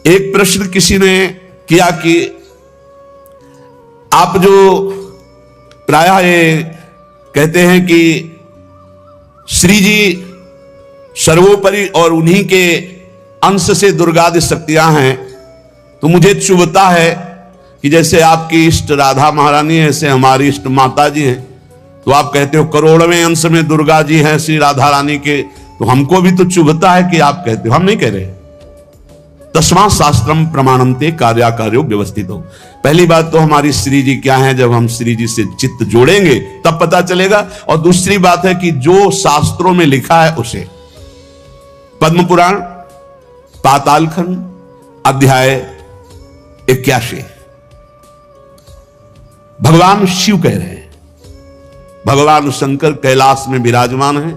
एक प्रश्न किसी ने किया कि आप जो प्रायः ये कहते हैं कि श्री जी सर्वोपरि और उन्हीं के अंश से दुर्गादि शक्तियां हैं, तो मुझे चुभता है कि जैसे आपकी इष्ट राधा महारानी है, ऐसे हमारी इष्ट माता जी हैं, तो आप कहते हो करोड़वें अंश में दुर्गा जी हैं श्री राधा रानी के, तो हमको भी तो चुभता है कि आप कहते हो। हम नहीं कह रहे। तस्मात् शास्त्रम प्रमाणन्ते कार्याकार्यो व्यवस्थित हो। पहली बात तो हमारी श्री जी क्या है, जब हम श्री जी से चित्त जोड़ेंगे तब पता चलेगा। और दूसरी बात है कि जो शास्त्रों में लिखा है उसे, पद्म पुराण पाताल खंड अध्याय 81, भगवान शिव कह रहे हैं, भगवान शंकर कैलाश में विराजमान है,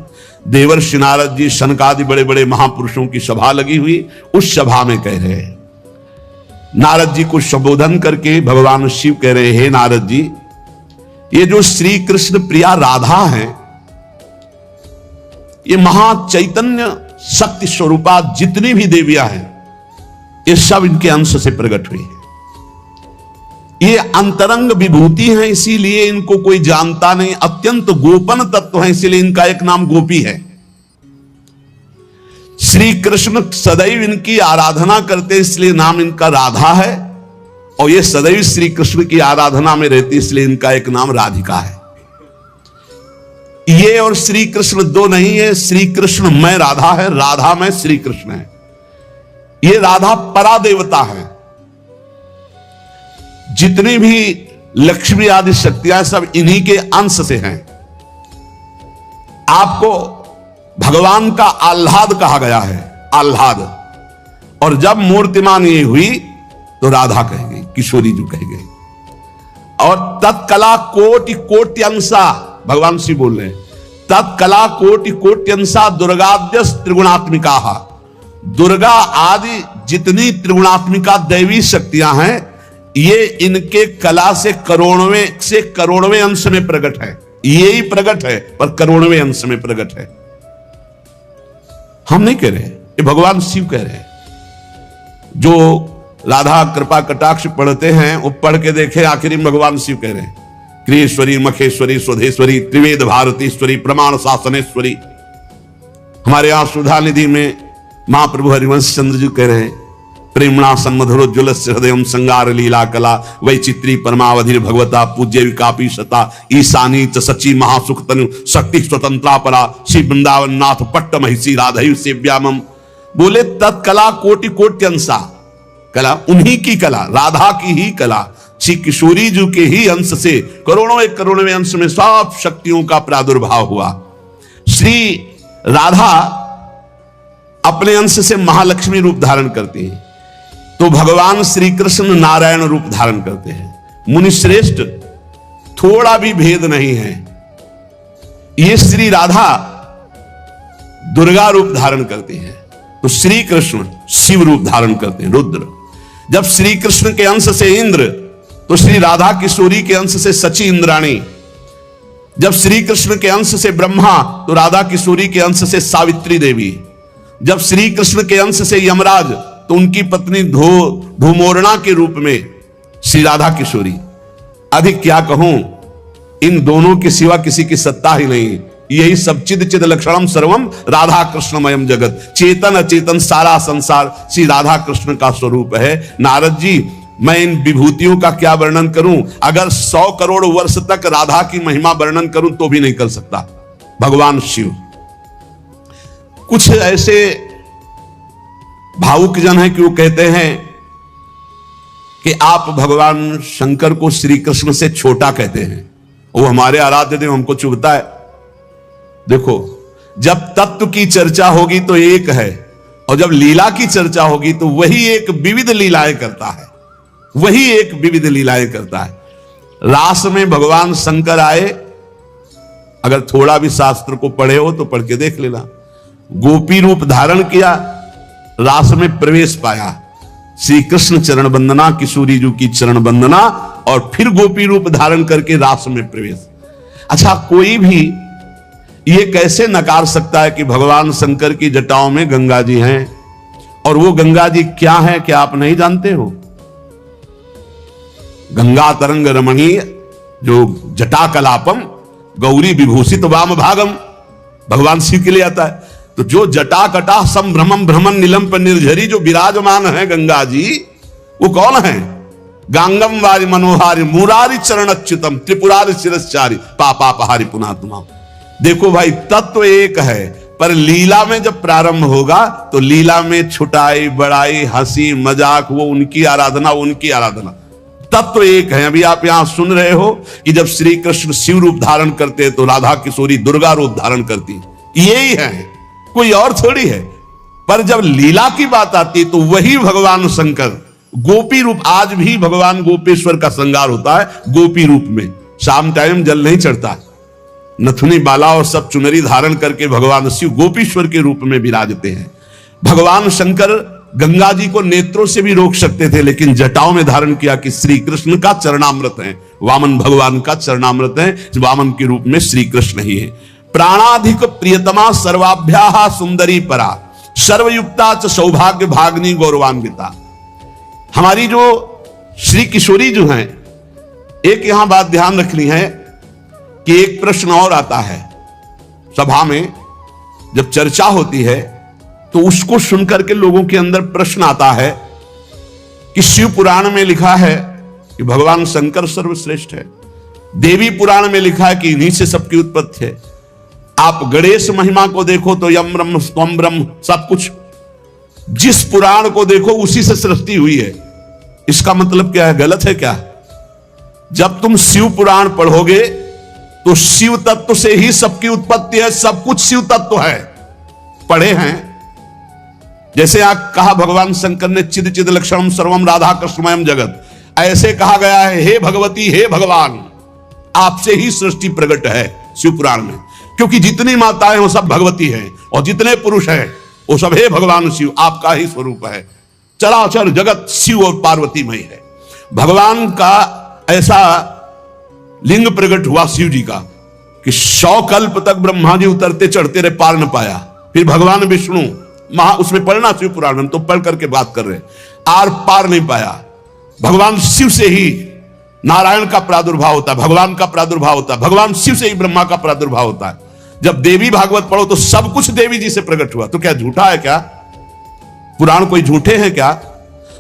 देवर्षि नारद जी शनकादि बड़े बड़े महापुरुषों की सभा लगी हुई, उस सभा में कह रहे हैं, नारद जी को संबोधन करके भगवान शिव कह रहे हैं, हे नारद जी, ये जो श्री कृष्ण प्रिया राधा है, ये महाचैतन्य शक्ति स्वरूपा जितनी भी देवियां हैं, ये सब इनके अंश से प्रकट हुई है। ये अंतरंग विभूति हैं, इसीलिए इनको कोई जानता नहीं, अत्यंत गोपन तत्व है, इसीलिए इनका एक नाम गोपी है। श्री कृष्ण सदैव इनकी आराधना करते, इसलिए नाम इनका राधा है, और ये सदैव श्री कृष्ण की आराधना में रहती, इसलिए इनका एक नाम राधिका है। ये और श्री कृष्ण दो नहीं है, श्री कृष्ण में राधा है, राधा में श्री कृष्ण है। ये राधा परा देवता है। जितनी भी लक्ष्मी आदि शक्तियां सब इन्हीं के अंश से हैं। आपको भगवान का आह्लाद कहा गया है, आह्लाद, और जब मूर्तिमान ये हुई तो राधा कह गई, किशोरी जी कह गई। और तत्कला कोटि कोटि अंशा, भगवान शिव बोल रहे हैं, तत्कला कोटि कोटि अंशा दुर्गाद्यस त्रिगुणात्मिका। दुर्गा आदि जितनी त्रिगुणात्मिका दैवी शक्तियां हैं, ये इनके कला से करोड़वें अंश में प्रकट है। यही प्रकट है, पर करोड़वें अंश में प्रकट है। हम नहीं कह रहे, ये भगवान शिव कह रहे हैं। जो राधा कृपा कटाक्ष पढ़ते हैं, वो पढ़ के देखे, आखिरी में भगवान शिव कह रहे हैं, क्रियेश्वरी मखेश्वरी स्वधेश्वरी त्रिवेद भारतीश्वरी प्रमाण शासनेश्वरी। हमारे यहां सुधा निधि में महाप्रभु हरिवंश चंद्र जी कह रहे हैं, प्रेमणा सन्मधुरोज्वल हृदय संगार लीला कला वैचित्री परमावधि भगवता पूज्य विकापी सता ईशानी च सची महासुख तनु शक्ति स्वतंत्रा परा श्री वृंदावन नाथ पट्ट महिषी राधयु सेव्यामम। बोले तत्कला कोटि कोटि अंशा, कला उन्हीं की कला, राधा की ही कला, श्री किशोरी जी के ही अंश से करोड़वें अंश में सब शक्तियों का प्रादुर्भाव हुआ। श्री राधा अपने अंश से महालक्ष्मी रूप धारण करती है, तो भगवान श्री कृष्ण नारायण रूप धारण करते हैं। मुनि श्रेष्ठ, थोड़ा भी भेद नहीं है। ये श्री राधा दुर्गा रूप धारण करती है, तो श्री कृष्ण शिव रूप धारण करते हैं, रुद्र। जब श्री कृष्ण के अंश से इंद्र, तो श्री राधा किशोरी के अंश से सची इंद्राणी। जब श्री कृष्ण के अंश से ब्रह्मा, तो राधा किशोरी के अंश से सावित्री देवी। जब श्री कृष्ण के अंश से यमराज, तो उनकी पत्नी धूमोरणा के रूप में श्री राधा किशोरी। अधिक क्या कहूं, इन दोनों के सिवा किसी की सत्ता ही नहीं। यही सब चिद चिद लक्षणम सर्वम राधा कृष्णमयम जगत, चेतन अचेतन सारा संसार श्री राधा कृष्ण का स्वरूप है। नारद जी, मैं इन विभूतियों का क्या वर्णन करूं? अगर 100 करोड़ वर्ष तक राधा की महिमा वर्णन करूं तो भी नहीं कर सकता। भगवान शिव कुछ ऐसे भावुक जन है कि वो कहते हैं कि आप भगवान शंकर को श्री कृष्ण से छोटा कहते हैं, वो हमारे आराध्य देव, हमको चुभता है। देखो, जब तत्व की चर्चा होगी तो एक है, और जब लीला की चर्चा होगी तो वही एक विविध लीलाएं करता है, वही एक विविध लीलाएं करता है। रास में भगवान शंकर आए, अगर थोड़ा भी शास्त्र को पढ़े हो तो पढ़ के देख लेना। गोपी रूप धारण किया, रास में प्रवेश पाया, श्री कृष्ण चरण वंदना, किशोरी जी की चरण वंदना, और फिर गोपी रूप धारण करके रास में प्रवेश। अच्छा, कोई भी ये कैसे नकार सकता है कि भगवान शंकर की जटाओं में गंगा जी हैं, और वो गंगा जी क्या है, क्या आप नहीं जानते हो? गंगा तरंग रमणीय जो जटा कलापम गौरी विभूषित वाम भागम, भगवान शिव के लिए आता है। तो जो जटा कटा संभ्रमम भ्रमण नीलम पर निर्झरी जो विराजमान है गंगा जी, वो कौन है? गांगम वारी मनोहारी मुरारी चरणच्युतम त्रिपुरारी शिरश्चारी पापापहारी पुनात्मा। देखो भाई, तत्व एक है, पर लीला में जब प्रारंभ होगा तो लीला में छुटाई बड़ाई हंसी मजाक, वो उनकी आराधना, उनकी आराधना। तत्व एक है। अभी आप यहां सुन रहे हो कि जब श्री कृष्ण शिव रूप धारण करते हैं तो राधा किशोरी दुर्गा रूप धारण करती, यही है, कोई और थोड़ी है। पर जब लीला की बात आती तो वही भगवान शंकर गोपी रूप, आज भी भगवान गोपेश्वर का श्रृंगार होता है गोपी रूप में। शाम टाइम जल नहीं चढ़ता, नथुनी बाला और सब चुनरी धारण करके भगवान शिव गोपीश्वर के रूप में विराजते हैं। भगवान शंकर गंगा जी को नेत्रों से भी रोक सकते थे, लेकिन जटाओं में धारण किया कि श्री कृष्ण का चरणामृत है, वामन भगवान का चरणामृत है, वामन के रूप में श्री कृष्ण ही है। प्राणाधिक प्रियतमा सर्वाभ्या सुंदरी परा सर्वयुक्ता च सौभाग्य भागनी गौरवान्विता। हमारी जो श्री किशोरी जो है, एक यहां बात ध्यान रखनी है कि एक प्रश्न और आता है सभा में, जब चर्चा होती है तो उसको सुनकर के लोगों के अंदर प्रश्न आता है कि शिव पुराण में लिखा है कि भगवान शंकर सर्वश्रेष्ठ है, देवी पुराण में लिखा है कि इन्हीं से सबकी उत्पत्ति है। आप गणेश महिमा को देखो तो यम ब्रह्म स्वम ब्रह्म, सब कुछ जिस पुराण को देखो उसी से सृष्टि हुई है। इसका मतलब क्या है? गलत है क्या? जब तुम शिव पुराण पढ़ोगे तो शिव तत्व से ही सबकी उत्पत्ति है, सब कुछ शिव तत्व है। पढ़े हैं, जैसे आप कहा भगवान शंकर ने चिद चिद लक्षणम सर्वम राधा कृष्णमयम जगत, ऐसे कहा गया है हे भगवती हे भगवान, आपसे ही सृष्टि प्रकट है शिव पुराण में, क्योंकि जितनी माताएं वो सब भगवती हैं और जितने पुरुष हैं वो सब हे भगवान शिव, आपका ही स्वरूप है। चराचर जगत शिव और पार्वतीमय है। भगवान का ऐसा लिंग प्रकट हुआ शिव जी का कि 100 कल्प तक ब्रह्मा जी उतरते चढ़ते रहे, पार न पाया। फिर भगवान विष्णु उसमें पढ़ना शिव पुराण में, तो पढ़ करके बात कर रहे, आर पार नहीं पाया। भगवान शिव से ही नारायण का प्रादुर्भाव होता है, भगवान का प्रादुर्भाव होता है, भगवान शिव से ही ब्रह्मा का प्रादुर्भाव होता है। जब देवी भागवत पढ़ो तो सब कुछ देवी जी से प्रकट हुआ, तो क्या झूठा है क्या? पुराण कोई झूठे हैं क्या?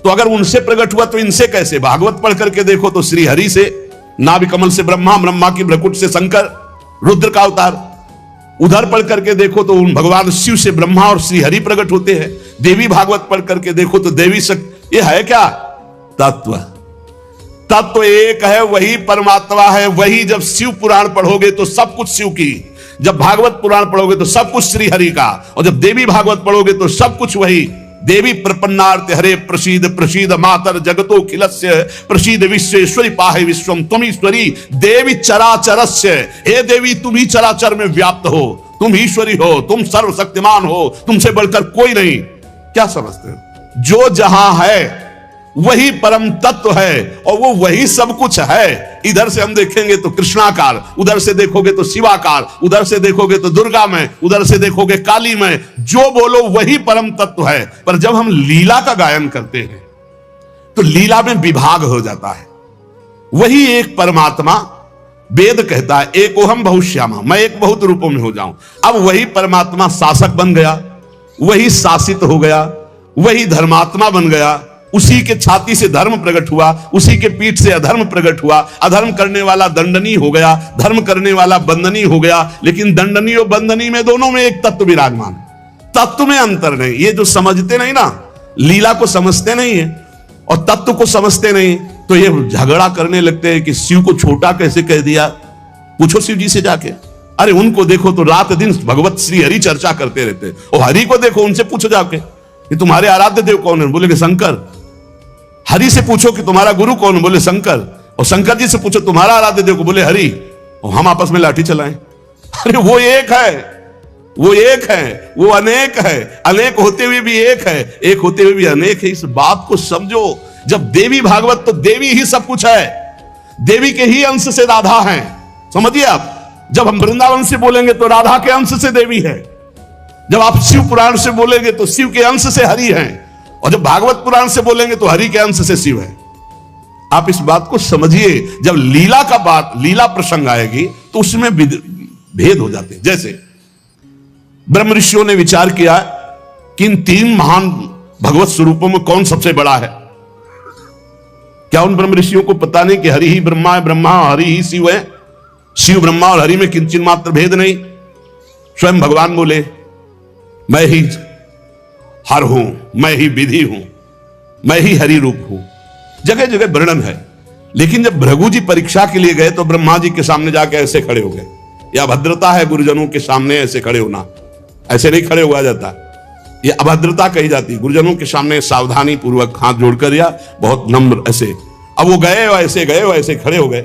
तो अगर उनसे प्रकट हुआ तो इनसे कैसे? भागवत पढ़ करके देखो तो श्री हरि से नाभि कमल से ब्रह्मा, ब्रह्मा की भ्रकुट से शंकर, रुद्र का अवतार। उधर पढ़ करके देखो तो उन भगवान शिव से ब्रह्मा और श्री हरि प्रकट होते हैं। देवी भागवत पढ़ करके देखो तो देवी शक्ति। ये है क्या? तत्व। तत्व एक है, वही परमात्मा है। वही जब शिव पुराण पढ़ोगे तो सब कुछ शिव की, जब भागवत पुराण पढ़ोगे तो सब कुछ श्री हरि का, और जब देवी भागवत पढ़ोगे तो सब कुछ वही। देवी प्रपन्नार्थ हरे प्रसीद प्रसीद मातर जगतो खिलस्य प्रसीद विश्वेश्वरी पाहे विश्वम तुमीश्वरी देवी चराचरस्य। हे देवी, तुम ही चराचर में व्याप्त हो, तुम ईश्वरी हो, तुम सर्वशक्तिमान हो, तुमसे बढ़कर कोई नहीं। क्या समझते हो? जो जहां है वही परम तत्व है और वो वही सब कुछ है। इधर से हम देखेंगे तो कृष्णाकार, उधर से देखोगे तो शिवाकार, उधर से देखोगे तो दुर्गा में, उधर से देखोगे काली में। जो बोलो वही परम तत्व है। पर जब हम लीला का गायन करते हैं तो लीला में विभाग हो जाता है। वही एक परमात्मा, वेद कहता है एकोहम बहुश्यामा, मैं एक बहुत रूपों में हो जाऊं। अब वही परमात्मा शासक बन गया, वही शासित हो गया, वही धर्मात्मा बन गया। उसी के छाती से धर्म प्रकट हुआ, उसी के पीठ से अधर्म प्रकट हुआ। अधर्म करने वाला दंडनी हो गया, धर्म करने वाला बंदनी हो गया। लेकिन दंडनी और बंदनी में, दोनों में एक तत्व विराजमान है। तत्व में अंतर नहीं। ये जो समझते नहीं ना, लीला को समझते नहीं है और तत्व को समझते नहीं, तो ये झगड़ा करने लगते हैं कि शिव को छोटा कैसे कह दिया। पूछो शिव जी से जाके। अरे उनको देखो तो रात दिन भगवत श्री हरि चर्चा करते रहते, और हरि को देखो, उनसे पूछो जाके कि तुम्हारे आराध्य देव कौन है, बोले कि शंकर। हरि से पूछो कि तुम्हारा गुरु कौन, बोले शंकर। और शंकर जी से पूछो तुम्हारा आराध्य देव को, बोले हरि। और हम आपस में लाठी चलाएं। अरे वो एक है, वो एक है, वो अनेक है। अनेक होते हुए भी एक है, एक होते हुए भी अनेक है। इस बात को समझो। जब देवी भागवत, तो देवी ही सब कुछ है, देवी के ही अंश से राधा है। समझिए आप। जब हम वृंदावन से बोलेंगे तो राधा के अंश से देवी है। जब आप शिव पुराण से बोलेंगे तो शिव के अंश से हरि हैं। और जब भागवत पुराण से बोलेंगे तो हरि के अंश से शिव है। आप इस बात को समझिए, जब लीला का बात, लीला प्रसंग आएगी तो उसमें भेद हो जाते हैं। जैसे ब्रह्म ऋषियों ने विचार किया कि इन तीन महान भगवत स्वरूपों में कौन सबसे बड़ा है। क्या उन ब्रह्म ऋषियों को पता नहीं कि हरि ही ब्रह्मा है, ब्रह्मा हरि ही शिव है, शिव ब्रह्मा और हरि में किंचित मात्र भेद नहीं। स्वयं भगवान बोले मैं ही हर हूं, मैं ही विधि हूं, मैं ही हरि रूप हूं। जगह जगह वर्णन है। लेकिन जब भृगु जी परीक्षा के लिए गए तो ब्रह्मा जी के सामने जाके ऐसे खड़े हो गए। यह अभद्रता है गुरुजनों के सामने ऐसे खड़े होना, ऐसे नहीं खड़े हुआ जाता, यह अभद्रता कही जाती है। गुरुजनों के सामने सावधानी पूर्वक हाथ जोड़कर या बहुत नम्र ऐसे। अब वो गए वैसे खड़े हो गए।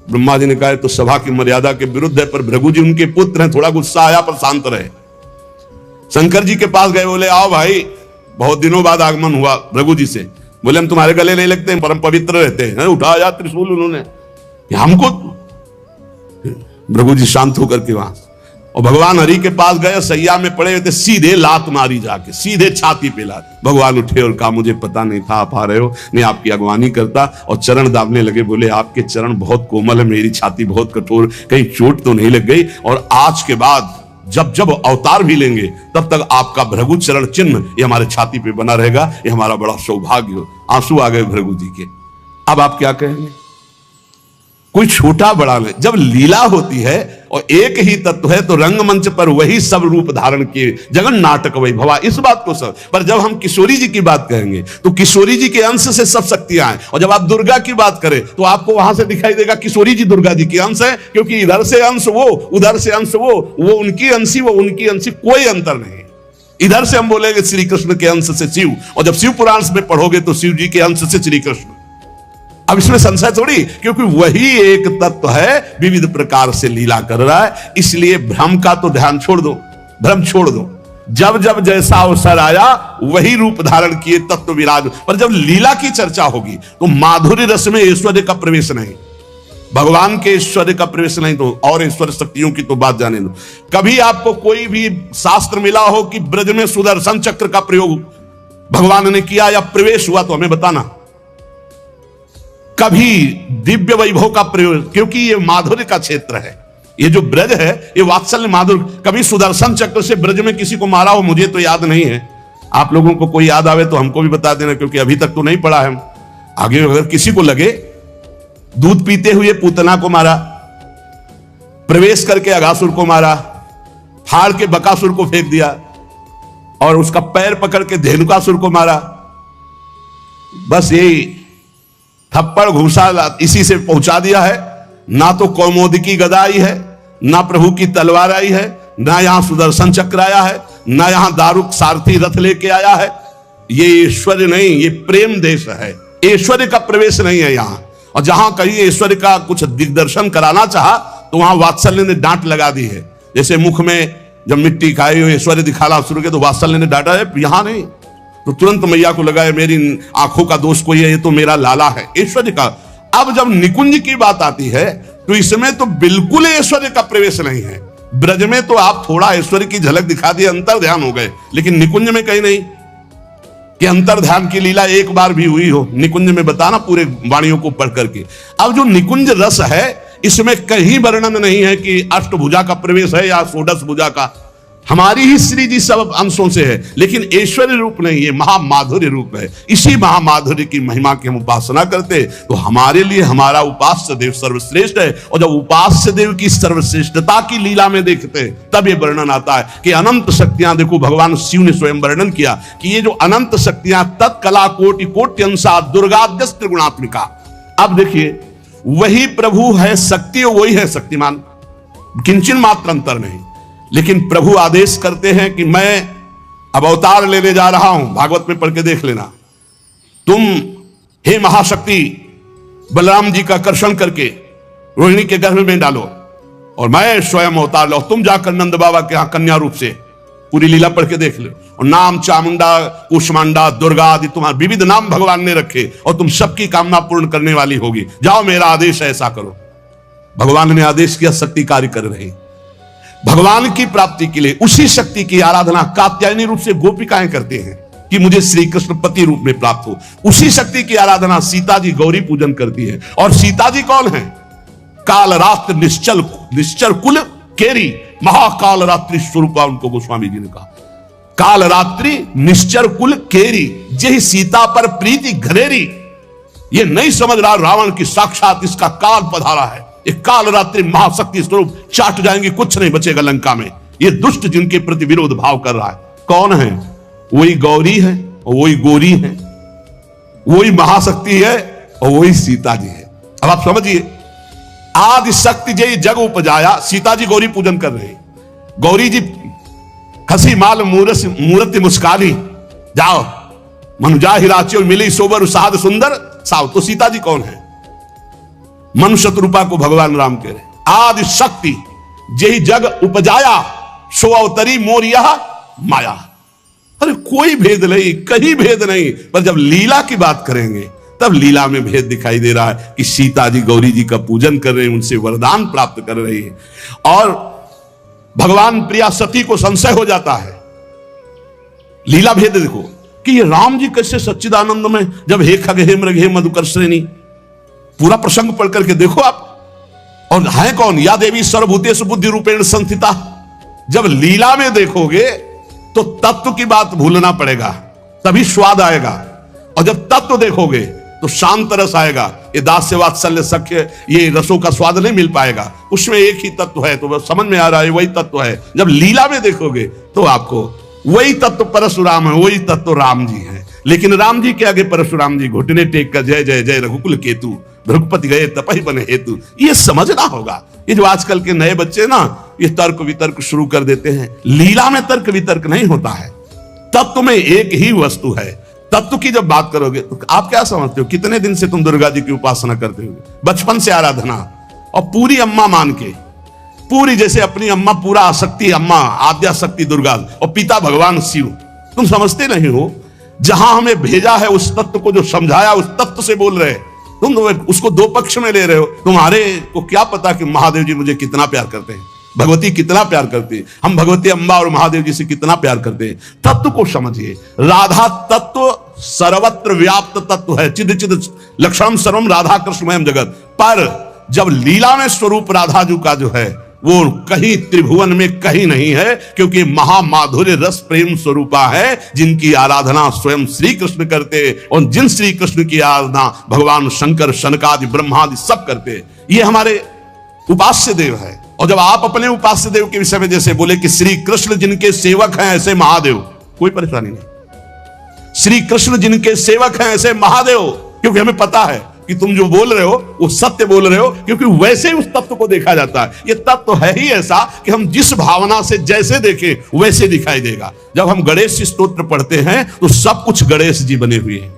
ब्रह्मा जी ने कहा तो सभा की मर्यादा के विरुद्ध है, पर भृगु जी उनके पुत्र हैं, थोड़ा गुस्सा आया पर शांत रहे। शंकर जी के पास गए, बोले आओ भाई, बहुत दिनों बाद आगमन हुआ भृगु जी से। बोले हम तुम्हारे गले नहीं लगते हैं, परम पवित्र रहते हैं। उठाया त्रिशूल उन्होंने हमको। भृगु जी शांत होकर के वहां, और भगवान हरि के पास गए, सैया में पड़े हुए थे, सीधे लात मारी जाके, सीधे छाती पे लात। भगवान उठे और कहा मुझे पता नहीं था आप आ रहे हो, मैं आपकी अगवानी करता। और चरण दाबने लगे, बोले आपके चरण बहुत कोमल है, मेरी छाती बहुत कठोर, कहीं चोट तो नहीं लग गई। और आज के बाद जब जब अवतार भी लेंगे तब तक आपका भृगु चरण चिन्ह ये हमारे छाती पे बना रहेगा, ये हमारा बड़ा सौभाग्य हो। आंसू आ गए भृगु जी के। अब आप क्या कहेंगे? कोई छोटा बड़ा नहीं। जब लीला होती है और एक ही तत्व है तो रंगमंच पर वही सब रूप धारण किए, जगन नाटक वही भवा, इस बात को सब। पर जब हम किशोरी जी की बात कहेंगे तो किशोरी जी के अंश से सब शक्तियां हैं। और जब आप दुर्गा की बात करें तो आपको वहां से दिखाई देगा किशोरी जी दुर्गा जी की अंश है, क्योंकि इधर से अंश वो, उधर से अंश वो उनकी अंशी, वो उनकी अंशी, कोई अंतर नहीं। इधर से हम बोलेंगे श्री कृष्ण के अंश से शिव, और जब शिव पुराण में पढ़ोगे तो शिव जी के अंश से श्री कृष्ण। अब इसमें संशय थोड़ी, क्योंकि वही एक तत्व है, विविध प्रकार से लीला कर रहा है। इसलिए भ्रम का तो ध्यान छोड़ दो, भ्रम छोड़ दो। जब जब जैसा अवसर आया वही रूप धारण किए तत्व विराज। पर जब लीला की चर्चा होगी तो माधुर्य रस में ऐश्वर्य का प्रवेश नहीं, भगवान के ऐश्वर्य का प्रवेश नहीं, तो और ऐश्वर्य शक्तियों की तो बात जाने दो। कभी आपको कोई भी शास्त्र मिला हो कि ब्रज में सुदर्शन चक्र का प्रयोग भगवान ने किया या प्रवेश हुआ, तो हमें बताना। कभी दिव्य वैभव का प्रयोग, क्योंकि ये माधुर्य का क्षेत्र है, ये जो ब्रज है ये वात्सल्य माधुर्य। कभी सुदर्शन चक्र से ब्रज में किसी को मारा हो, मुझे तो याद नहीं है। आप लोगों को कोई याद आवे तो हमको भी बता देना, क्योंकि अभी तक तो नहीं पढ़ा है। आगे अगर किसी को लगे, दूध पीते हुए पूतना को मारा, प्रवेश करके अघासुर को मारा, फाड़ के बकासुर को फेंक दिया, और उसका पैर पकड़ के धेनुकासुर को मारा। बस यही थप्पड़ घूसा इसी से पहुंचा दिया है। ना तो कौमोदकी गदा आई है, ना प्रभु की तलवार आई है, ना यहां सुदर्शन चक्र आया है, ना यहां दारुक सारथी रथ लेके आया है। ये ऐश्वर्य नहीं, ये प्रेम देश है, ऐश्वर्य का प्रवेश नहीं है यहां। और जहां कहीं ऐश्वर्य का कुछ दिग्दर्शन कराना चाहा तो वहां वात्सल्य ने डांट लगा दी है। जैसे मुख में जब मिट्टी खाई हुई ऐश्वर्य दिखाना शुरू किया तो वात्सल्य ने डांटा है, यहां नहीं। तो तुरंत मैया को लगा मेरी आंखों का दोष कोई है, ये तो मेरा लाला है, ऐश्वर्य का। अब जब निकुंज की बात आती है तो इसमें तो बिल्कुल ऐश्वर्य का प्रवेश नहीं है। ब्रज में तो आप थोड़ा ऐश्वर्य की झलक दिखा दिए, अंतर ध्यान हो गए, लेकिन निकुंज में कहीं नहीं कि अंतर ध्यान की लीला एक बार भी हुई हो। निकुंज में बताना पूरे वाणियों को पढ़ करके। अब जो निकुंज रस है इसमें कहीं वर्णन नहीं है कि अष्टभुजा का प्रवेश है या षोडश भुजा का। हमारी ही श्री जी सब अंशों से है, लेकिन ऐश्वर्य रूप नहीं है, महामाधुर्य रूप है। इसी महामाधुर्य की महिमा की हम उपासना करते तो हमारे लिए हमारा उपास्य देव सर्वश्रेष्ठ है। और जब उपास्य देव की सर्वश्रेष्ठता की लीला में देखते तब ये वर्णन आता है कि अनंत शक्तियां, देखो भगवान शिव ने स्वयं वर्णन किया कि ये जो अनंत शक्तियां तत्कला कोटि कोट्यंसा दुर्गाद्यस्त्र गुणात्मिका। अब देखिए वही प्रभु है शक्ति, वही है शक्तिमान, किंचन मात्र अंतर नहीं। लेकिन प्रभु आदेश करते हैं कि मैं अब अवतार लेने जा रहा हूं, भागवत में पढ़ के देख लेना। तुम हे महाशक्ति बलराम जी का आकर्षण करके रोहिणी के गर्भ में डालो और मैं स्वयं अवतार लो। तुम जाकर नंद बाबा के यहां कन्या रूप से पूरी लीला पढ़ के देख लो। और नाम चामुंडा, कुष्मांडा, दुर्गा आदि तुम्हारे विविध नाम भगवान ने रखे और तुम सबकी कामना पूर्ण करने वाली होगी। जाओ मेरा आदेश ऐसा करो। भगवान ने आदेश किया, शक्ति कार्य कर रही। भगवान की प्राप्ति के लिए उसी शक्ति की आराधना कात्यायनी रूप से गोपिकाएं करते हैं। कि मुझे श्री कृष्ण पति रूप में प्राप्त हो। उसी शक्ति की आराधना सीता जी गौरी पूजन करती है। और सीता जी कौन है? काल रात्र निश्चल कुल केरी, महाकाल रात्रि स्वरूपा उनको गोस्वामी जी ने कहा। काल रात्रि निश्चर कुल केरी, यही सीता पर प्रीति घनेरी। ये नहीं समझ रहा रावण की साक्षात इसका काल पधारा है। ये काल रात्रि महाशक्ति स्वरूप चाट जाएंगे, कुछ नहीं बचेगा लंका में। ये दुष्ट जिनके प्रति विरोध भाव कर रहा है कौन है? वही गौरी है और वही गोरी है, वही महाशक्ति है और वही सीता जी है। अब आप समझिए, आदि शक्ति जय जग उपजाया, सीता जी गौरी पूजन कर रहे हैं। गौरी जी हसी माल मूर्ति मुस्कानी, जाओ मनुजा हिराचियो मिली सोबर साध सुंदर साव। तो सीता जी कौन है? मनुष्य रूपा को भगवान राम कह रहे। आदि शक्ति जय जग उपजाया, सो अवतरी मोर यह माया। अरे कोई भेद नहीं, कहीं भेद नहीं। पर जब लीला की बात करेंगे तब लीला में भेद दिखाई दे रहा है कि सीता जी गौरी जी का पूजन कर रहे हैं, उनसे वरदान प्राप्त कर रही है। और भगवान प्रिया सती को संशय हो जाता है। लीला भेद देखो कि ये राम जी कैसे सच्चिदानंद में, जब हे खग हे मृग हे मधुकर श्रेणी, पूरा प्रसंग पढ़ करके देखो आप। और है कौन? या देवी सर्वभूतेषु बुद्धि रूपेण संस्थिता। जब लीला में देखोगे तो तत्व की बात भूलना पड़ेगा, तभी स्वाद आएगा। और जब तत्व देखोगे तो शांत रस आएगा। ये दास्य वात्सल्य सख्य, ये रसों का स्वाद नहीं मिल पाएगा। उसमें एक ही तत्व है, तो समझ में आ रहा है वही तत्व है। जब लीला में देखोगे तो आपको वही तत्व परशुराम है, वही तत्व राम जी है। लेकिन राम जी के आगे परशुराम जी घुटने टेक कर जय जय जय रघुकुल केतु, भृगुपति गए तपहि बने हेतु। ये समझना होगा। ये जो आजकल के नए बच्चे ना, ये तर्क वितर्क शुरू कर देते हैं। लीला में तर्क वितर्क नहीं होता है, तत्व में एक ही वस्तु है। तत्व की जब बात करोगे तो आप क्या समझते हो? कितने दिन से तुम दुर्गा जी की उपासना करते हो? बचपन से आराधना, और पूरी अम्मा मान के, पूरी जैसे अपनी अम्मा, पूरा आसक्ति अम्मा, आद्या शक्ति दुर्गा, और पिता भगवान शिव। तुम समझते नहीं हो, जहां हमें भेजा है उस तत्व को, जो समझाया उस तत्व से बोल रहे। तुम उसको दो पक्ष में ले रहे हो। तुम्हारे को क्या पता कि महादेव जी मुझे कितना प्यार करते हैं, भगवती कितना प्यार करती है, हम भगवती अम्बा और महादेव जी से कितना प्यार करते हैं। तत्व को समझिए। राधा तत्व सर्वत्र व्याप्त तत्व है, चिद चिद लक्षणम सर्वम राधा कृष्णमयम जगत। पर जब लीला में स्वरूप राधा जी का जो है वो कहीं त्रिभुवन में कहीं नहीं है, क्योंकि महामाधुर्य रस प्रेम स्वरूपा है, जिनकी आराधना स्वयं श्री कृष्ण करते। और जिन श्री कृष्ण की आराधना भगवान शंकर, शनकादि, ब्रह्मादि सब करते। ये हमारे उपास्य देव है। और जब आप अपने उपास्य देव के विषय में जैसे बोले कि श्री कृष्ण जिनके सेवक हैं ऐसे महादेव, कोई परेशानी नहीं। श्री कृष्ण जिनके सेवक हैं ऐसे महादेव, क्योंकि हमें पता है कि तुम जो बोल रहे हो वो सत्य बोल रहे हो, क्योंकि वैसे उस तत्व को देखा जाता है। ये तत्व है ही ऐसा कि हम जिस भावना से जैसे देखें वैसे दिखाई देगा। जब हम गणेश स्तोत्र पढ़ते हैं तो सब कुछ गणेश जी बने हुए हैं।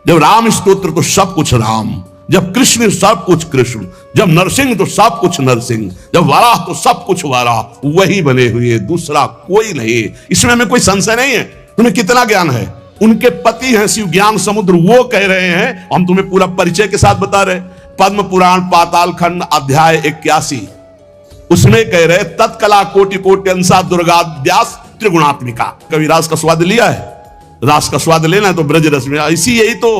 जब राम स्तोत्र तो सब कुछ राम, जब कृष्ण सब कुछ कृष्ण, जब नरसिंह तो सब कुछ नरसिंह, जब वाराह तो सब कुछ वाराह, वही बने हुए, दूसरा कोई नहीं। इसमें हमें कोई संशय नहीं है। तुम्हें कितना ज्ञान है? उनके पति हैं शिव ज्ञान समुद्र, वो कह रहे हैं। हम तुम्हें पूरा परिचय के साथ बता रहे। पद्म पुराण पाताल खंड अध्याय 81, उसमें कह रहे तत्कला कोटि कोटि अंसा दुर्गाद्यास त्रिगुणात्मिका। कभी रास का स्वाद लिया है? रास का स्वाद लेना है तो ब्रज रस में। इसी यही तो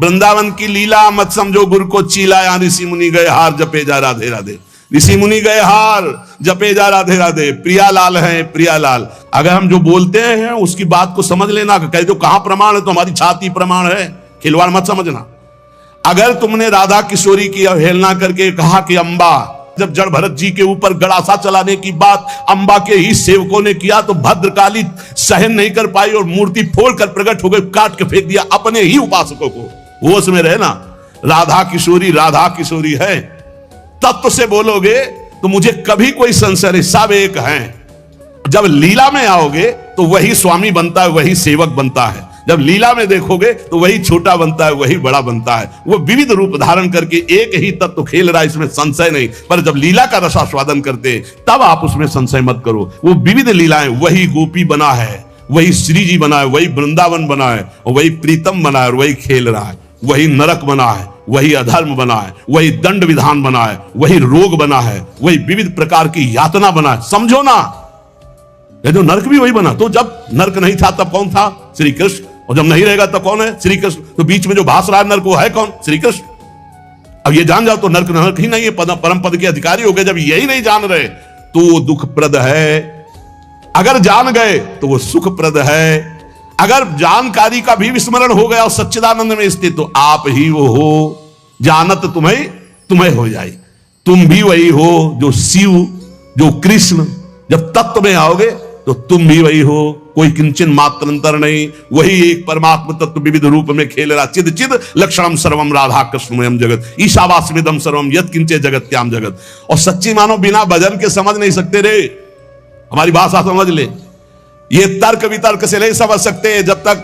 वृंदावन की लीला, मत समझो गुरु को चीला, यहाँ ऋषि मुनि गए हार जपे जा राधे राधे। ऋषि मुनि गए हार जपे जा राधे राधे। प्रियालाल है प्रियालाल। अगर हम जो बोलते हैं उसकी बात को समझ लेना। कह दो कहां प्रमाण है तो हमारी छाती प्रमाण है, खिलवाड़ मत समझना। अगर तुमने राधा किशोरी की अवहेलना करके कहा कि अम्बा, जब जड़ भरत जी के ऊपर गड़ासा चलाने की बात अम्बा के ही सेवकों ने किया तो भद्रकाली सहन नहीं कर पाई और मूर्ति फोड़कर प्रकट हो गई, काट के फेंक दिया अपने ही उपासकों को। होश में रहना, राधा किशोरी है। तत्व से बोलोगे तो मुझे कभी कोई संशय नहीं, सब एक हैं। जब लीला में आओगे तो वही स्वामी बनता है, वही सेवक बनता है। जब लीला में देखोगे तो वही छोटा बनता है, वही बड़ा बनता है। वो विविध रूप धारण करके एक ही तत्व खेल रहा है, इसमें संशय नहीं। पर जब लीला का रसास्वादन करते तब आप उसमें संशय मत करो। वो विविध लीलाएं, वही गोपी बना है, वही श्री जी बना है, वही वृंदावन बना है, और वही प्रीतम बना है, और वही खेल रहा है। वही नरक बना है, वही अधर्म बना है, वही दंड विधान बना है, वही रोग बना है, वही विविध प्रकार की यातना बना है। समझो ना, ये जो नरक भी वही बना। तो जब नरक नहीं था तब कौन था? श्री कृष्ण। और जब नहीं रहेगा तब कौन है? श्री कृष्ण। तो बीच में जो भास रहा है नरक वो है कौन? श्री कृष्ण। अब ये जान जाओ तो नरक नरक ही नहीं है, परम पद के अधिकारी हो गए। जब यही नहीं जान रहे तो वो दुखप्रद है, अगर जान गए तो वो सुखप्रद है। अगर जानकारी का भी विस्मरण हो गया और सच्चिदानंद में स्थित तो आप ही वो हो, जानत तुम्हें हो जाए। तुम भी वही हो जो शिव, जो कृष्ण। जब तत्व में आओगे तो तुम भी वही हो, कोई किंचन मात्र अंतर नहीं। वही एक परमात्मा तत्व विविध रूप में खेल रहा। चिद चिद लक्षणम सर्वम राधा कृष्णमयम जगत ईशावास्मिदम सर्वम यत् किंचे जगत्याम जगत। और सच्ची मानो बिना भजन के समझ नहीं सकते रे। हमारी भाषा समझ ले, ये तर्क वितर्क से नहीं समझ सकते। जब तक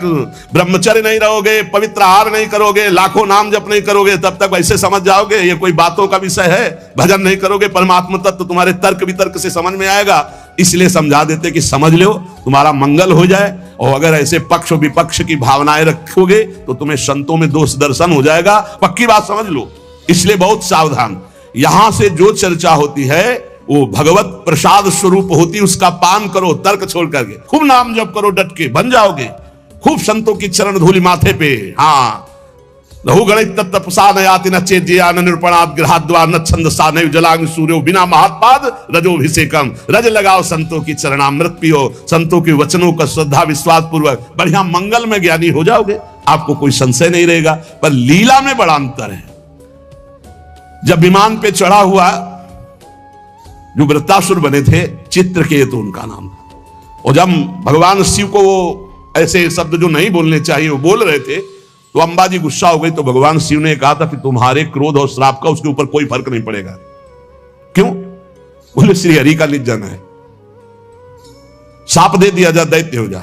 ब्रह्मचर्य नहीं रहोगे, पवित्र आहार नहीं करोगे, लाखों नाम जप नहीं करोगे, तब तक वैसे समझ जाओगे ये कोई बातों का विषय है। भजन नहीं करोगे, परमात्मा तत्व तुम्हारे तर्क वितर्क से समझ में आएगा। इसलिए समझा देते कि समझ लो, तुम्हारा मंगल हो जाए। और अगर ऐसे पक्ष विपक्ष की भावनाएं रखोगे तो तुम्हें संतों में दोष दर्शन हो जाएगा। पक्की बात समझ लो। इसलिए बहुत सावधान। यहां से जो चर्चा होती है वो भगवत प्रसाद स्वरूप होती, उसका पान करो तर्क छोड़ करके। खूब नाम जप करो, डट के बन जाओगे। खूब संतों की चरण धूलि माथे पे। हाँ, लहु गणित तत्पसा नयाति न चेज्या न निरूपणात् गृहाद्वा न छंदसा न जलांग सूर्यो बिना महात्पाद रजोभिषेकम। रज लगाओ, संतों की चरणामृत पियो, संतों के वचनों का श्रद्धा विश्वास पूर्वक बढ़िया मंगल में ज्ञानी हो जाओगे। आपको कोई संशय नहीं रहेगा। पर लीला में बड़ा अंतर है। जब विमान पे चढ़ा हुआ जो वृत्तासुर बने थे, चित्रकेतु उनका नाम था। और जब भगवान शिव को वो ऐसे शब्द जो नहीं बोलने चाहिए वो बोल रहे थे तो अंबा जी गुस्सा हो गई। तो भगवान शिव ने कहा था कि तुम्हारे क्रोध और श्राप का उसके ऊपर कोई फर्क नहीं पड़ेगा। क्यों? बोले श्री हरि का निज जन है, शाप दे दिया जा, दैत्य हो जा।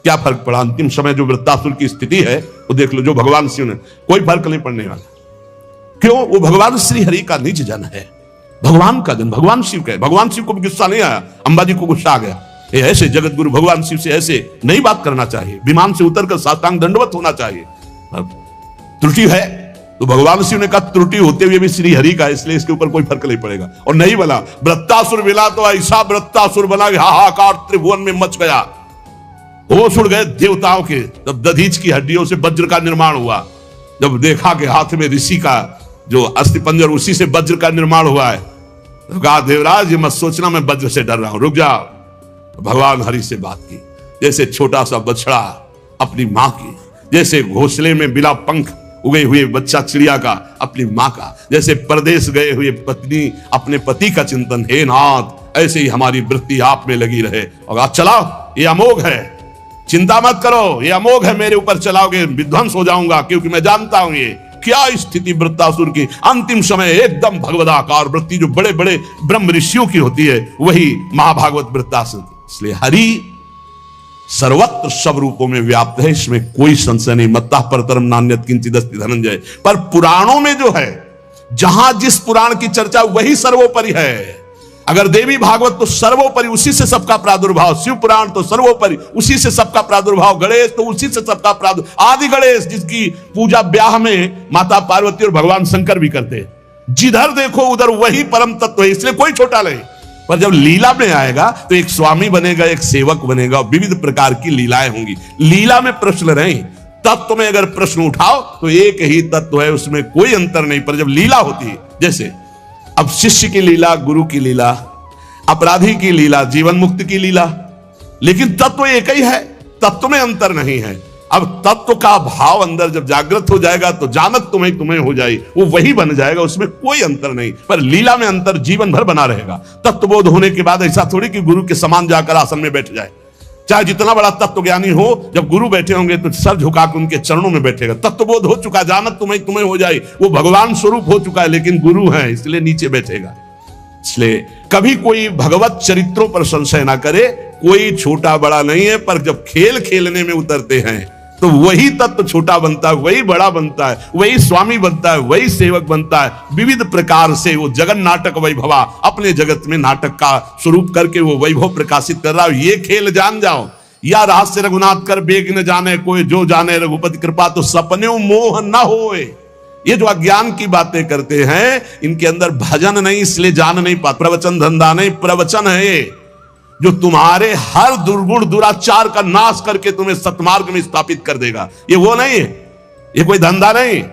क्या फर्क पड़ा? अंतिम समय जो वृत्तासुर की स्थिति है वो देख लो। जो भगवान शिव ने, कोई फर्क नहीं पड़ने वाला। क्यों? वो भगवान श्री हरि का निज जन है, भगवान का जन, भगवान शिव का है। भगवान शिव को भी गुस्सा नहीं आया, अंबाजी को गुस्सा आ गया। ये ऐसे जगत गुरु भगवान शिव से ऐसे नहीं बात करना चाहिए। विमान से उतरकर साष्टांग दंडवत होना चाहिए। त्रुटि है तो भगवान शिव ने कहा त्रुटि होते हुए भी श्री हरि का, इसलिए इसके ऊपर कोई फर्क नहीं पड़ेगा। और नहीं बना वृत्तासुर मिला तो ऐसा वृत्तासुर बना, हाहाकार त्रिभुवन में मच गया। होश उड़ गए देवताओं के। तब दधीच की हड्डियों से वज्र का निर्माण हुआ। जब देखा कि हाथ में ऋषि का जो अस्थि पंजर, उसी से वज्र का निर्माण हुआ है, तो कहा देवराज ये मत सोचना मैं वज्र से डर रहा हूं, रुक जाओ। भगवान हरि से बात की। जैसे छोटा सा बछड़ा अपनी मां की, जैसे घोंसले में बिना पंख उगे हुए बच्चा चिड़िया का अपनी मां का, जैसे परदेश गए हुए पत्नी अपने पति का चिंतन, हे नाथ ऐसे ही हमारी वृत्ति आप में लगी रहे। और आज चलाओ, ये अमोघ है, चिंता मत करो, ये अमोघ है, मेरे ऊपर चलाओगे विध्वंस हो जाऊंगा, क्योंकि मैं जानता हूं ये क्या स्थिति वृत्तासुर की। अंतिम समय एकदम भगवदाकार वृत्ति जो बड़े बड़े ब्रह्म ऋषियों की होती है, वही महाभागवत वृत्तासुर। इसलिए हरि सर्वत्र सब रूपों में व्याप्त है, इसमें कोई संशय नहीं। मत्तः परतरम नान्यत् किंचिदस्ति धनंजय। पर पुराणों में जो है, जहां जिस पुराण की चर्चा वही सर्वोपरि है। अगर देवी भागवत तो सर्वोपरि, उसी से सबका प्रादुर्भाव। शिव पुराण तो सर्वोपरि, उसी से सबका प्रादुर्भाव। गणेश तो उसी से सबका प्रादुर्भाव। आदि गणेश जिसकी पूजा ब्याह में माता पार्वती और भगवान शंकर भी करते हैं। जिधर देखो उधर वही परम तत्व है, इसलिए कोई छोटा नहीं। पर जब लीला में आएगा तो एक स्वामी बनेगा, एक सेवक बनेगा, विविध प्रकार की लीलाएं होंगी। लीला में प्रश्न नहीं, तत्व में अगर प्रश्न उठाओ तो एक ही तत्व है, उसमें कोई अंतर नहीं। पर जब लीला होती है, जैसे अब शिष्य की लीला, गुरु की लीला, अपराधी की लीला, जीवन मुक्त की लीला, लेकिन तत्व एक ही है, तत्व में अंतर नहीं है। अब तत्व का भाव अंदर जब जागृत हो जाएगा तो जानत तुम्हें हो जाए, वो वही बन जाएगा, उसमें कोई अंतर नहीं। पर लीला में अंतर जीवन भर बना रहेगा। तत्वबोध होने के बाद ऐसा थोड़ी कि गुरु के समान जाकर आसन में बैठ जाए। चाहे जितना बड़ा तत्व ज्ञानी हो, जब गुरु बैठे होंगे तो सर झुकाकर उनके चरणों में बैठेगा। तत्वबोध हो चुका, जानत तुम्हें हो जाए, वो भगवान स्वरूप हो चुका है, लेकिन गुरु है इसलिए नीचे बैठेगा। इसलिए कभी कोई भगवत चरित्रों पर संशय ना करे। कोई छोटा बड़ा नहीं है, पर जब खेल खेलने में उतरते हैं तो वही तत्व छोटा बनता है, वही बड़ा बनता है, वही स्वामी बनता है, वही सेवक बनता है। विविध प्रकार से वो जगन नाटक वैभवा अपने जगत में नाटक का स्वरूप करके वो वैभव प्रकाशित कर रहा है। ये खेल जान जाओ। या रहस्य रघुनाथ कर बेग न जाने कोई, जो जाने रघुपति कृपा तो सपने मोह न होए। ये जो अज्ञान की बातें करते हैं, इनके अंदर भजन नहीं, इसलिए जान नहीं पाते। प्रवचन धंधा नहीं, प्रवचन है ये। जो तुम्हारे हर दुर्गुण दुराचार का नाश करके तुम्हें सत्मार्ग में स्थापित कर देगा। ये वो नहीं है, ये कोई धंधा नहीं,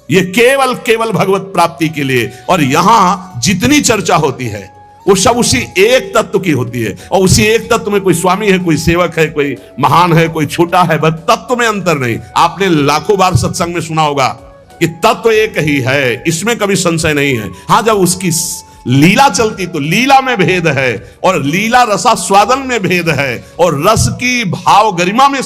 ये केवल केवल भगवत प्राप्ति के लिए। और यहां जितनी चर्चा होती है वो सब उसी एक तत्व की होती है, और उसी एक तत्व में कोई स्वामी है, कोई सेवक है, कोई महान है, कोई छोटा है, बस तत्व में अंतर नहीं। आपने लाखों बार सत्संग में सुना होगा कि तत्व एक ही है, इसमें कभी संशय नहीं है। हां, जब उसकी लीला चलती तो लीला में भेद है, और लीला रसास्वादन में भेद है, और रस की भाव गरिमा में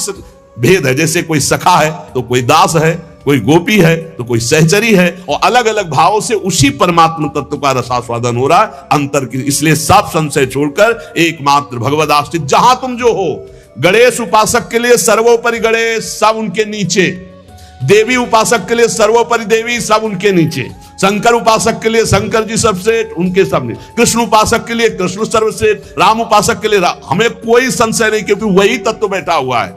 भेद है। जैसे कोई सखा है तो कोई दास है, कोई गोपी है तो कोई सहचरी है, और अलग अलग भावों से उसी परमात्मा तत्व का रसास्वादन हो रहा है। अंतर की इसलिए सब संशय छोड़कर एकमात्र भगवद आश्रित जहां तुम जो हो। गणेश उपासक के लिए सर्वोपरि गणेश, सब उनके नीचे। देवी उपासक के लिए सर्वोपरि देवी, सब उनके नीचे। शंकर उपासक के लिए शंकर जी सबसे उनके सामने। कृष्ण उपासक के लिए कृष्ण सर्वश्रेष्ठ, राम उपासक के लिए राम। हमें कोई संशय नहीं, क्योंकि वही तत्व बैठा हुआ है।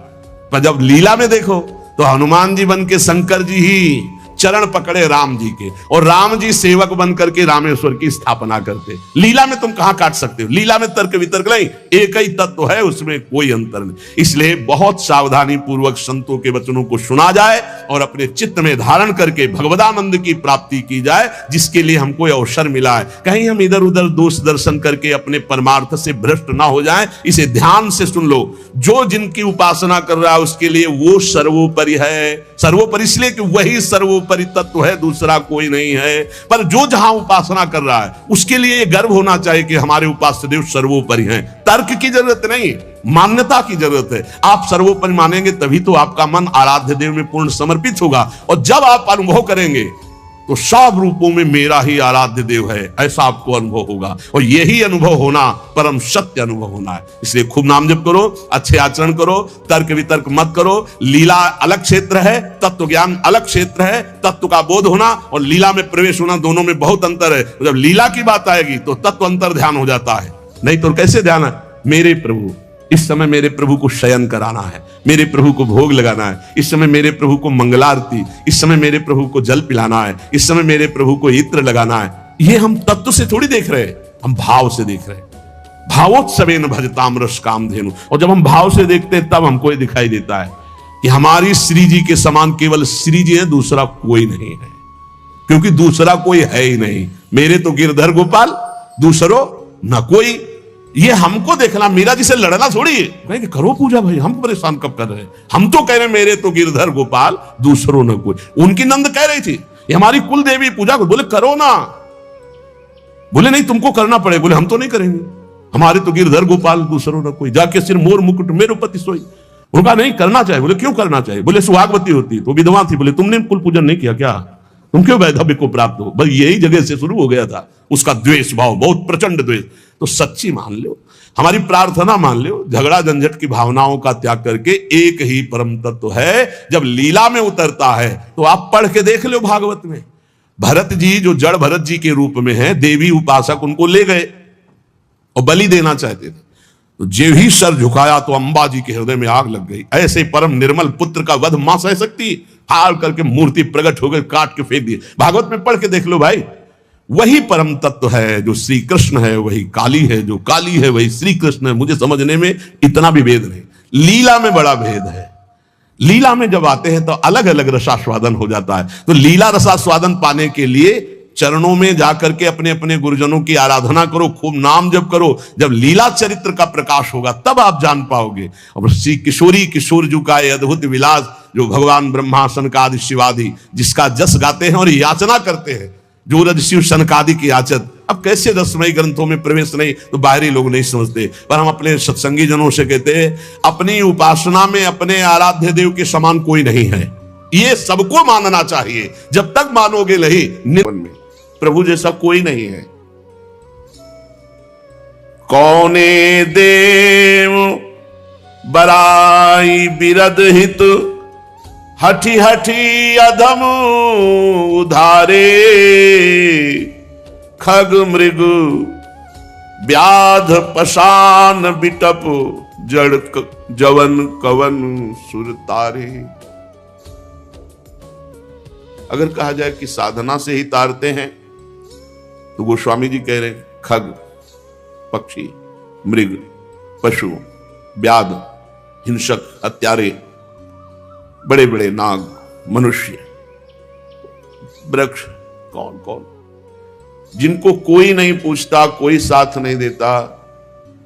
पर जब लीला में देखो तो हनुमान जी बन के शंकर जी ही चरण पकड़े राम जी के, और राम जी सेवक बन करके रामेश्वर की स्थापना करते। लीला में तुम कहां काट सकते हो? लीला में तर्क वितर्क नहीं, एक ही तत्व है, उसमें कोई अंतर नहीं। इसलिए बहुत सावधानी पूर्वक संतों के वचनों को सुना जाए और अपने चित्त में धारण करके भगवदानंद की प्राप्ति की जाए, जिसके लिए हमको अवसर मिला है। कहीं हम इधर उधर दोष दर्शन करके अपने परमार्थ से भ्रष्ट ना हो जाएं। इसे ध्यान से सुन लो। जो जिनकी उपासना कर रहा है उसके लिए वो सर्वोपरि है। सर्वोपरि इसलिए कि वही सर्वोपरि तत्व है, दूसरा कोई नहीं है। पर जो जहां उपासना कर रहा है उसके लिए ये गर्व होना चाहिए कि हमारे उपास्य देव सर्वोपरि हैं। तर्क की जरूरत नहीं, मान्यता की जरूरत है। आप सर्वोपरि मानेंगे तभी तो आपका मन आराध्य देव में पूर्ण समर्पित होगा, और जब आप अनुभव करेंगे तो सब रूपों में मेरा ही आराध्य देव है, ऐसा आपको अनुभव होगा। और यही अनुभव होना परम सत्य अनुभव होना है। इसलिए खूब नाम जप करो, अच्छे आचरण करो, तर्क वितर्क मत करो। लीला अलग क्षेत्र है, तत्व ज्ञान अलग क्षेत्र है। तत्व का बोध होना और लीला में प्रवेश होना, दोनों में बहुत अंतर है। जब लीला की बात आएगी तो तत्व अंतर ध्यान हो जाता है, नहीं तो कैसे ध्यान है? मेरे प्रभु, इस समय मेरे प्रभु को शयन कराना है, मेरे प्रभु को भोग लगाना है, इस समय मेरे प्रभु को मंगलारती, इस समय मेरे प्रभु को जल पिलाना है, इस समय मेरे प्रभु को इत्र लगाना है। ये हम तत्व से थोड़ी देख रहे हैं, हम भाव से देख रहे हैं। भावोत्सवेन भजताम रस कामधेनु। और जब हम भाव से देखते हैं तब हमको ये दिखाई देता है कि हमारी श्री जी के समान केवल श्री जी है, दूसरा कोई नहीं है। क्योंकि दूसरा कोई है ही नहीं। मेरे तो गिरधर गोपाल, दूसरो न कोई। ये हमको देखना, मीरा जी से लड़ना थोड़ी है। कहेंगे करो पूजा भाई, हम परेशान कब कर रहे हैं? हम तो कह रहे हैं मेरे तो गिरधर गोपाल, दूसरों न कोई। उनकी नंद कह रही थी ये हमारी कुल देवी पूजा को, बोले करो ना। बोले नहीं तुमको करना पड़े। बोले हम तो नहीं करेंगे, हमारे तो गिरधर गोपाल, दूसरों न कोई। जाके सिर मोर मुकुट मेरो पति सोई। उनका नहीं करना चाहिए। बोले क्यों करना चाहिए? बोले सुहागवती होती तो विधवा थी। बोले तुमने कुल पूजन नहीं किया क्या? तुम क्यों वैधव्य को प्राप्त हो? बस यही जगह से शुरू हो गया था उसका द्वेष भाव, बहुत प्रचंड द्वेष। तो सच्ची मान लो, हमारी प्रार्थना मान लो, झगड़ा झंझट की भावनाओं का त्याग करके एक ही परम तत्व है। जब लीला में उतरता है तो आप पढ़ के देख लो भागवत में। भरत जी जो जड़ भरत जी के रूप में है, देवी उपासक उनको ले गए और बलि देना चाहते थे। तो जो ही सर झुकाया तो अंबा जी के हृदय में आग लग गई। ऐसे परम निर्मल पुत्र का वध मां सह सकती? हार करके मूर्ति प्रकट हो गई, काट के फेंक दिए। भागवत में पढ़ के देख लो भाई। वही परम तत्व है जो श्री कृष्ण है, वही काली है, जो काली है वही श्री कृष्ण है। मुझे समझने में इतना भी भेद नहीं, लीला में बड़ा भेद है। लीला में जब आते हैं तो अलग अलग रसास्वादन हो जाता है। तो लीला रसास्वादन पाने के लिए चरणों में जाकर के अपने अपने गुरुजनों की आराधना करो, खूब नाम जप करो। जब लीला चरित्र का प्रकाश होगा तब आप जान पाओगे। और श्री किशोरी किशोर जी का अद्भुत विलास, जो भगवान ब्रह्मा सनकादि शिवादि जिसका जस गाते हैं और याचना करते हैं, जो रज शिव सनकादि की याचत। अब कैसे रसमयी ग्रंथों में प्रवेश नहीं तो बाहरी लोग नहीं समझते, पर हम अपने सत्संगी जनों से कहते हैं अपनी उपासना में अपने आराध्य देव के समान कोई नहीं है। ये सबको मानना चाहिए। जब तक मानोगे नहीं, निर्मल में प्रभु जैसा कोई नहीं है। कौने देव बराई बिरद हित, हठी हठी अधम उधारे, खग मृग व्याध पशान बिटप, जड़ जवन कवन सुर तारे। अगर कहा जाए कि साधना से ही तारते हैं तो गोस्वामी जी कह रहे हैं खग, पक्षी, मृग, पशु, व्याध, हिंसक, हत्यारे, बड़े बड़े नाग, मनुष्य, वृक्ष, कौन कौन, जिनको कोई नहीं पूछता, कोई साथ नहीं देता,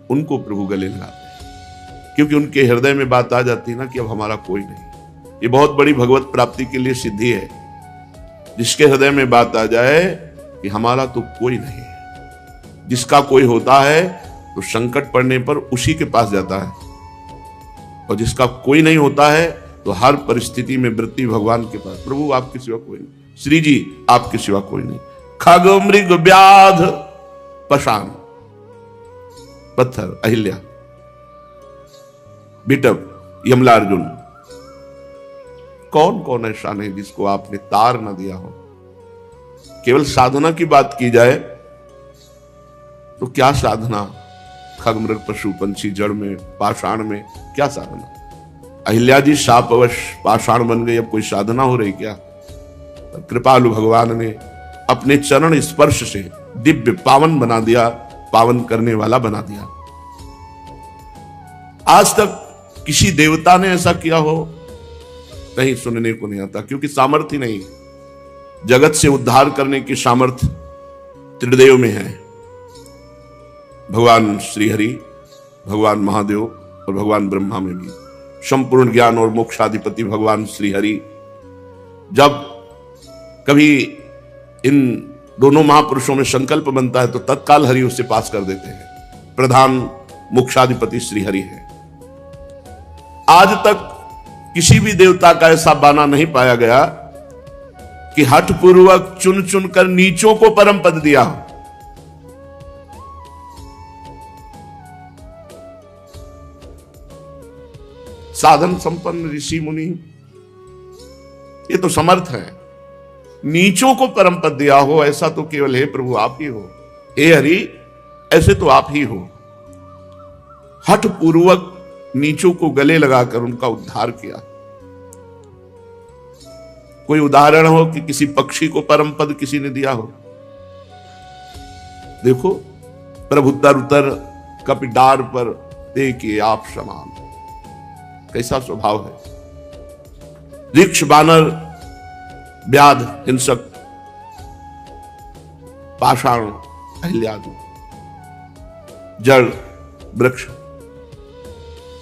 उनको प्रभु गले लगाते हैं, क्योंकि उनके हृदय में बात आ जाती है ना कि अब हमारा कोई नहीं। ये बहुत बड़ी भगवत प्राप्ति के लिए सिद्धि है, जिसके हृदय में बात आ जाए कि हमारा तो कोई नहीं है। जिसका कोई होता है तो संकट पड़ने पर उसी के पास जाता है, और जिसका कोई नहीं होता है तो हर परिस्थिति में वृत्ति भगवान के पास, प्रभु आपके सिवा कोई नहीं, श्री जी आपके सिवा कोई नहीं। खग, मृग, व्याध, पाषाण, पत्थर, अहिल्या, बिटप, यमलार्जुन, कौन कौन ऐसा नहीं जिसको आपने तार न दिया हो। केवल साधना की बात की जाए तो क्या साधना, खग, मृग, पशु, पंछी, जड़ में, पाषाण में क्या साधना। अहिल्या जी शापवश पाषाण बन गई, अब कोई साधना हो रही क्या। कृपालु भगवान ने अपने चरण स्पर्श से दिव्य पावन बना दिया, पावन करने वाला बना दिया। आज तक किसी देवता ने ऐसा किया हो नहीं, सुनने को नहीं आता, क्योंकि सामर्थ्य नहीं। जगत से उद्धार करने की सामर्थ्य त्रिदेव में है, भगवान श्री हरि, भगवान महादेव और भगवान ब्रह्मा में भी। संपूर्ण ज्ञान और मोक्षाधिपति भगवान श्री हरि जब कभी इन दोनों महापुरुषों में संकल्प बनता है तो तत्काल हरि उससे पास कर देते हैं। प्रधान मोक्षाधिपति श्री हरि है। आज तक किसी भी देवता का ऐसा बाना नहीं पाया गया कि हठ पूर्वक चुन चुन कर नीचों को परम पद दिया। साधन संपन्न ऋषि मुनि ये तो समर्थ है, नीचों को परम पद दिया हो ऐसा तो केवल हे प्रभु आप ही हो, हे हरि ऐसे तो आप ही हो। हठ पूर्वक नीचों को गले लगाकर उनका उद्धार किया। कोई उदाहरण हो कि किसी पक्षी को परम पद किसी ने दिया हो। देखो, प्रभु तर उतर कपि डार पर देखिए आप समान, कैसा स्वभाव है। वृक्ष, बानर, व्याध, हिंसक, पाषाण, अहिल्यादि, जड़, वृक्ष,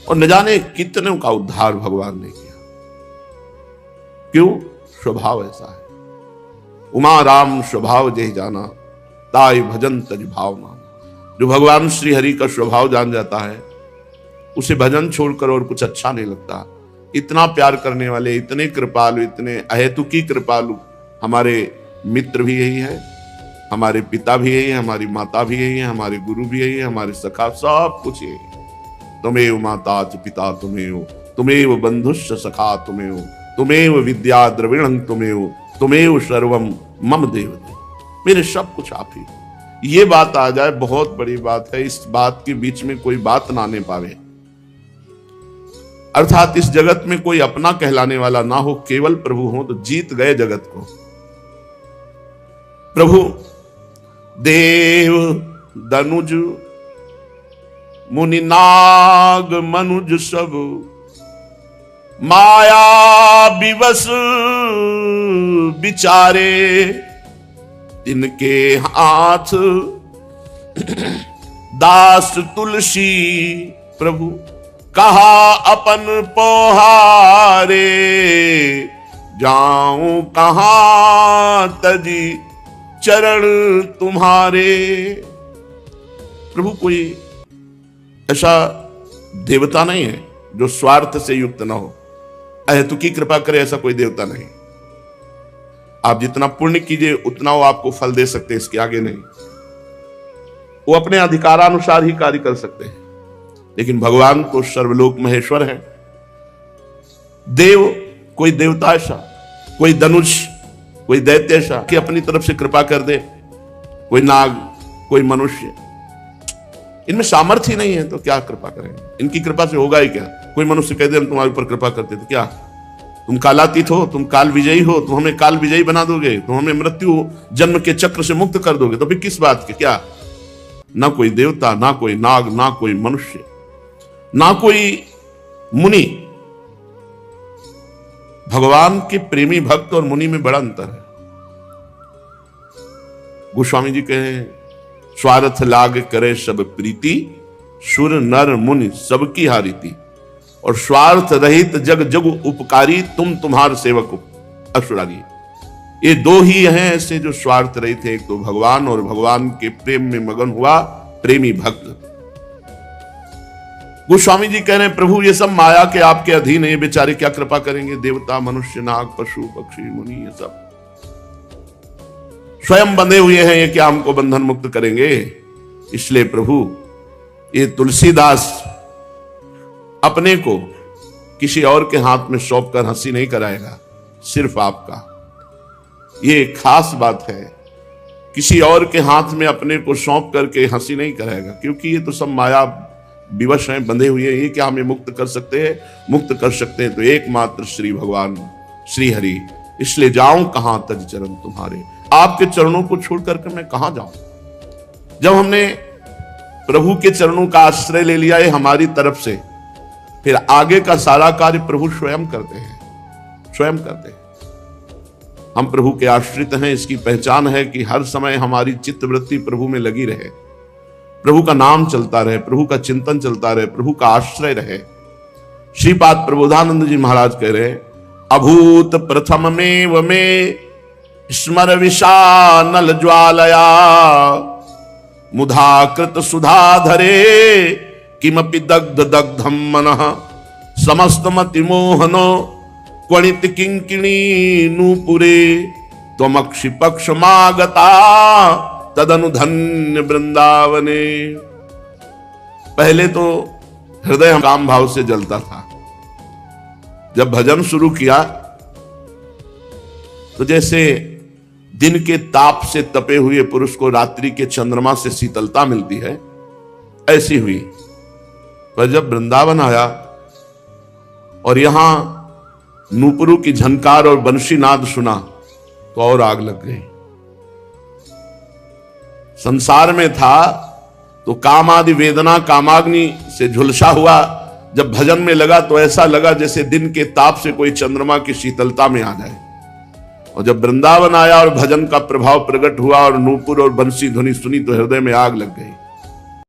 और न जाने कितने का उद्धार भगवान ने किया। क्यों? स्वभाव ऐसा है। उमा राम स्वभाव जय जाना, ताई भजन तज भाव माना। जो भगवान श्री हरि का स्वभाव जान जाता है उसे भजन छोड़कर और कुछ अच्छा नहीं लगता। इतना प्यार करने वाले, इतने कृपालु, इतने अहेतुकी कृपालु हमारे मित्र भी यही है, हमारे पिता भी यही है, हमारी माता भी यही है, हमारे गुरु भी यही है, हमारे सखा, सब कुछ यही है। तुमेव माता च पिता तुमेव, तुमेव बंधुश्च सखा तुमेव, तुमेव विद्या द्रविणं तुमेव, तुमेव सर्वम मम देव। मेरे सब कुछ आप ही। ये बात आ जाए बहुत बड़ी बात है। इस बात के बीच में कोई बात ना आने पावे, अर्थात इस जगत में कोई अपना कहलाने वाला ना हो, केवल प्रभु हो तो जीत गए जगत को। प्रभु देव दनुज मुनि नाग मनुज सब, माया विवश बिचारे, तिनके हाथ दास तुलसी। प्रभु कहा अपन पोहारे, जाऊं कहां तजी चरण तुम्हारे। प्रभु कोई ऐसा देवता नहीं है जो स्वार्थ से युक्त ना हो, अहेतुकी कृपा करे, ऐसा कोई देवता नहीं। आप जितना पुण्य कीजिए उतना वो आपको फल दे सकते हैं, इसके आगे नहीं। वो अपने अधिकारानुसार ही कार्य कर सकते हैं, लेकिन भगवान तो सर्वलोक महेश्वर है। देव कोई देवता ऐसा, कोई धनुष, कोई दैत्य ऐसा कि अपनी तरफ से कृपा कर दे, कोई नाग, कोई मनुष्य, इनमें सामर्थ्य ही नहीं है तो क्या कृपा करेंगे। इनकी कृपा से होगा ही क्या। कोई मनुष्य कह दे हम तुम्हारे ऊपर कृपा करते तो क्या, तुम कालातीत हो, तुम काल विजयी हो, तुम हमें काल विजयी बना दोगे, तुम हमें मृत्यु जन्म के चक्र से मुक्त कर दोगे, तो फिर किस बात के। क्या, ना कोई देवता, ना कोई नाग, ना कोई मनुष्य, ना कोई मुनि। भगवान के प्रेमी भक्त और मुनि में बड़ा अंतर है। गोस्वामी जी कहे स्वार्थ लाग करे सब प्रीति, सुर नर मुनि सबकी हारीति। और स्वार्थ रहित जग जग उपकारी, तुम तुम्हार सेवक असुरारी। ये दो ही हैं ऐसे जो स्वार्थ रहित थे, एक तो भगवान और भगवान के प्रेम में मगन हुआ प्रेमी भक्त। गोस्वामी जी कह रहे हैं प्रभु ये सब माया के आपके अधीन है, ये बेचारे क्या कृपा करेंगे। देवता मनुष्य नाग पशु पक्षी मुनि ये सब स्वयं बंधे हुए हैं, ये क्या हमको बंधन मुक्त करेंगे। इसलिए प्रभु ये तुलसीदास अपने को किसी और के हाथ में सौंप कर हंसी नहीं कराएगा, सिर्फ आपका। ये खास बात है, किसी और के हाथ में अपने को सौंप करके हंसी नहीं कराएगा, क्योंकि ये तो सब माया विवश हैं, बंधे हुए हैं। ये क्या हमें मुक्त कर सकते हैं? मुक्त कर सकते हैं तो एकमात्र श्री भगवान श्री हरि। इसलिए जाऊं कहां तज चरण तुम्हारे, आपके चरणों को छोड़ करके मैं कहां जाऊं। जब हमने प्रभु के चरणों का आश्रय ले लिया है हमारी तरफ से, फिर आगे का सारा कार्य प्रभु स्वयं करते हैं, स्वयं करते हैं। हम प्रभु के आश्रित हैं, इसकी पहचान है कि हर समय हमारी चित्तवृत्ति प्रभु में लगी रहे, प्रभु का नाम चलता रहे, प्रभु का चिंतन चलता रहे, प्रभु का आश्रय रहे। श्रीपाद प्रबोधानंद जी महाराज कह रहे अभूत प्रथम में स्मर विशानल ज्वालया, मुधाकृत सुधाधरे किमपि दग्ध दग्धम मनः, समस्त मति मोहनो क्वणित किंकिणी नूपुरे, त्वमक्षि पक्ष मागता तदनु धन्य वृंदावने। पहले तो हृदय काम भाव से जलता था, जब भजन शुरू किया तो जैसे दिन के ताप से तपे हुए पुरुष को रात्रि के चंद्रमा से शीतलता मिलती है, ऐसी हुई। पर जब वृंदावन आया और यहां नूपुरों की झनकार और बंशी नाद सुना तो और आग लग गई। संसार में था तो काम आदि वेदना कामाग्नि से झुलसा हुआ, जब भजन में लगा तो ऐसा लगा जैसे दिन के ताप से कोई चंद्रमा की शीतलता में आ जाए। और जब वृंदावन आया और भजन का प्रभाव प्रकट हुआ और नूपुर और बंसी ध्वनि सुनी तो हृदय में आग लग गई।